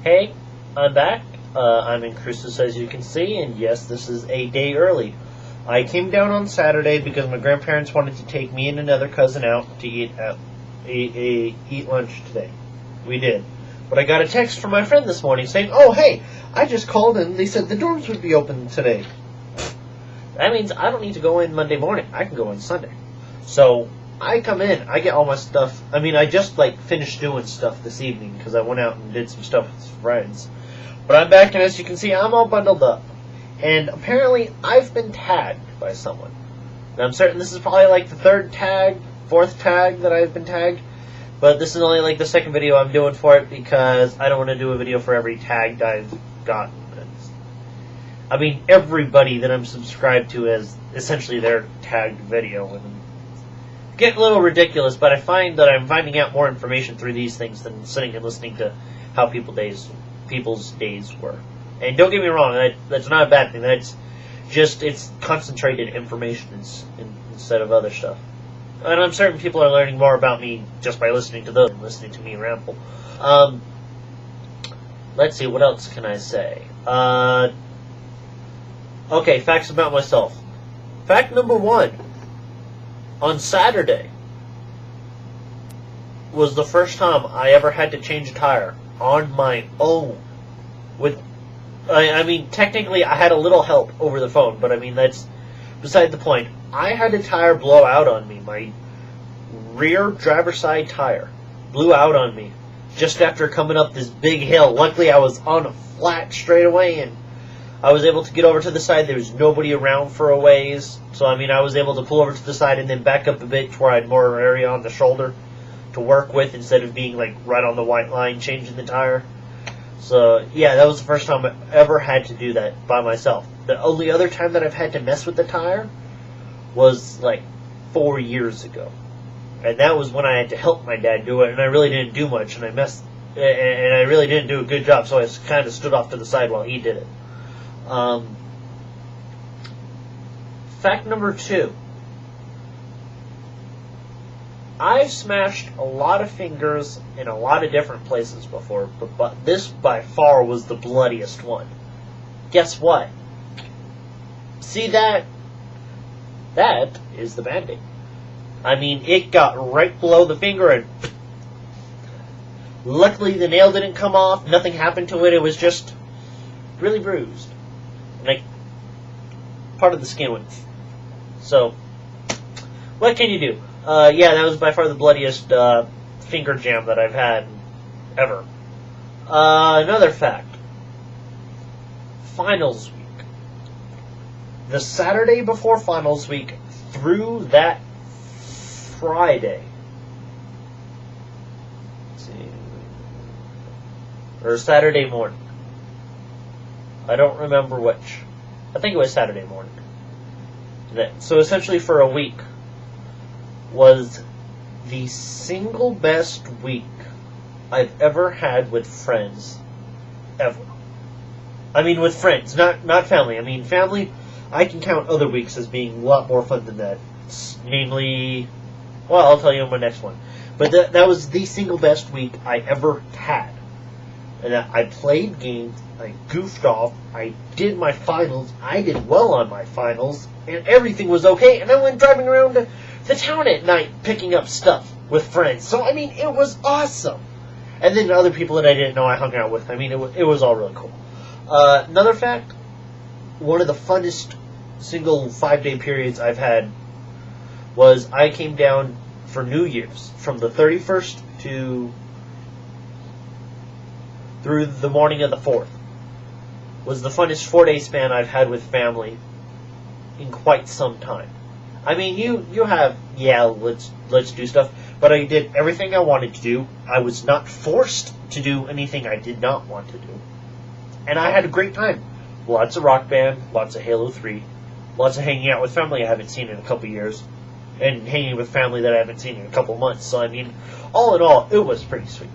Hey, I'm back. I'm in Cruces, as you can see, and yes, this is a day early. I came down on Saturday because my grandparents wanted to take me and another cousin out to eat lunch today. We did. But I got a text from my friend this morning saying, "Oh, hey, I just called and they said the dorms would be open today." That means I don't need to go in Monday morning. I can go in Sunday. So I come in, I get all my stuff. I just finished doing stuff this evening because I went out and did some stuff with friends. But I'm back, and as you can see, I'm all bundled up. And apparently I've been tagged by someone. And I'm certain this is probably the fourth tag that I've been tagged. But this is only the second video I'm doing for it because I don't want to do a video for every tag I've gotten. Everybody that I'm subscribed to has essentially their tagged video. And it's getting a little ridiculous, but I find that I'm finding out more information through these things than sitting and listening to how people's days were. And don't get me wrong, that's not a bad thing. That's just, it's concentrated information instead of other stuff. And I'm certain people are learning more about me just by listening to those and listening to me ramble. Let's see, what else can I say? Okay, facts about myself. Fact number 1. On Saturday was the first time I ever had to change a tire on my own. Technically I had a little help over the phone, but that's beside the point. I had a tire blow out on me. My rear driver's side tire blew out on me just after coming up this big hill. Luckily I was on a flat straightaway, and I was able to get over to the side. There was nobody around for a ways, so I was able to pull over to the side and then back up a bit to where I had more area on the shoulder to work with instead of being right on the white line changing the tire. So yeah, that was the first time I ever had to do that by myself. The only other time that I've had to mess with the tire was 4 years ago, and that was when I had to help my dad do it, and I really didn't do much, and I really didn't do a good job, so I kind of stood off to the side while he did it. Fact number 2. I've smashed a lot of fingers in a lot of different places before, but this by far was the bloodiest one. Guess what? See that? That is the Band-Aid. It got right below the finger, and luckily the nail didn't come off. Nothing happened to it. It was just really bruised. Part of the skin went. So, what can you do? Yeah, that was by far the bloodiest finger jam that I've had ever. Another fact. Finals week. The Saturday before finals week through that Friday. Let's see. Or Saturday morning. I don't remember which. I think it was Saturday morning. So essentially for a week was the single best week I've ever had with friends, ever. With friends, not family. Family, I can count other weeks as being a lot more fun than that. Namely, well, I'll tell you in my next one. But that was the single best week I ever had. And I played games, I goofed off, I did my finals, I did well on my finals, and everything was okay, and I went driving around the town at night picking up stuff with friends. So, it was awesome. And then other people that I didn't know I hung out with. It was all really cool. Another fact, one of the funnest single 5-day periods I've had was I came down for New Year's from the 31st through the morning of the 4th. Was the funnest 4-day span I've had with family in quite some time. You have, yeah, let's do stuff, but I did everything I wanted to do. I was not forced to do anything I did not want to do. And I had a great time. Lots of Rock Band, lots of Halo 3, lots of hanging out with family I haven't seen in a couple years, and hanging with family that I haven't seen in a couple months. So, all in all, it was pretty sweet.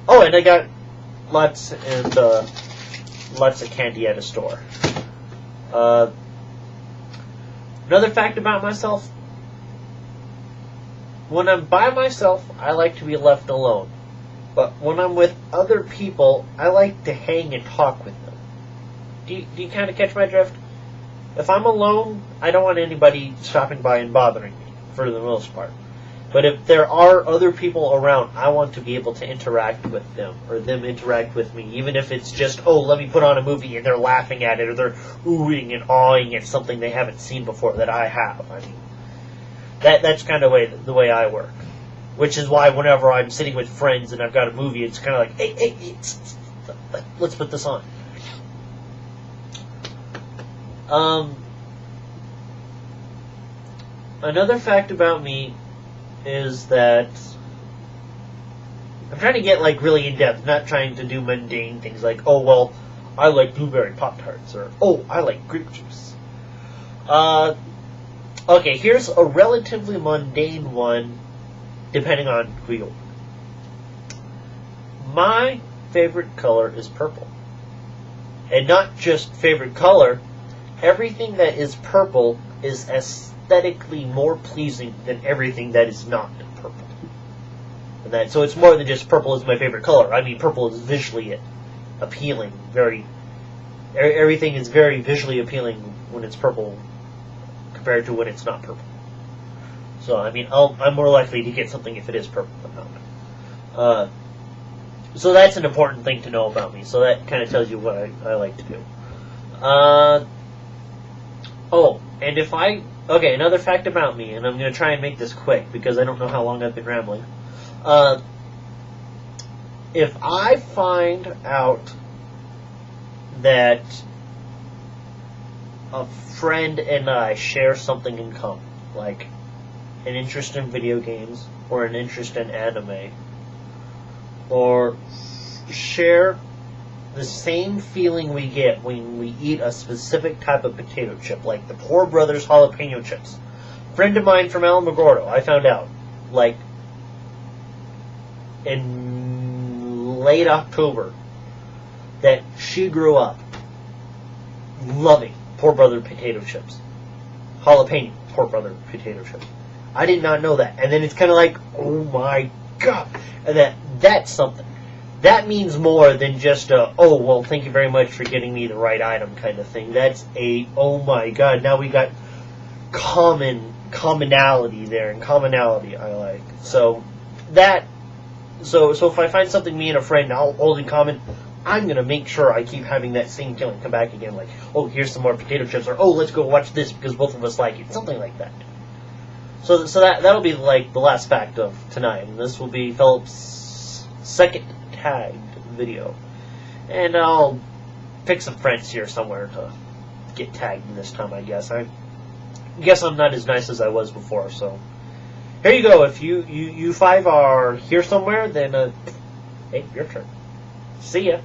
Oh, and I got lots of candy at a store. Another fact about myself, when I'm by myself, I like to be left alone. But when I'm with other people, I like to hang and talk with them. Do you kind of catch my drift? If I'm alone, I don't want anybody stopping by and bothering me, for the most part. But if there are other people around, I want to be able to interact with them, or them interact with me, even if it's just, oh, let me put on a movie, and they're laughing at it, or they're oohing and awing at something they haven't seen before that I have. I mean, that's kind of the way I work. Which is why whenever I'm sitting with friends and I've got a movie, it's kind of like, hey, let's put this on. Another fact about me is that I'm trying to get like really in depth, not trying to do mundane things like, oh well, I like blueberry Pop-Tarts, or oh, I like grape juice. Okay, here's a relatively mundane one, depending on who you are. My favorite color is purple. And not just favorite color, everything that is purple is aesthetically more pleasing than everything that is not purple. And so it's more than just purple is my favorite color. I mean, purple is visually appealing. Everything is very visually appealing when it's purple compared to when it's not purple. So, I mean, I'm more likely to get something if it is purple than not. So that's an important thing to know about me. So that kind of tells you what I like to do. And okay, another fact about me, and I'm going to try and make this quick because I don't know how long I've been rambling. If I find out that a friend and I share something in common, like an interest in video games, or an interest in anime, or share the same feeling we get when we eat a specific type of potato chip, like the Poor Brothers jalapeno chips. A friend of mine from Alamogordo, I found out, like, in late October, that she grew up loving Poor Brother potato chips. Jalapeno Poor Brother potato chips. I did not know that. And then it's kind of like, oh my god. And that's something. That means more than just a, oh, well, thank you very much for getting me the right item kind of thing. That's a, oh my god, now we got commonality there, and commonality I like. So if I find something me and a friend hold in common, I'm going to make sure I keep having that same feeling come back again, like, oh, here's some more potato chips, or oh, let's go watch this because both of us like it, something like that. So that'll be like the last fact of tonight, and this will be Philip's second tagged video. And I'll pick some friends here somewhere to get tagged this time, I guess. I guess I'm not as nice as I was before, so here you go. If you five are here somewhere, then hey, your turn. See ya.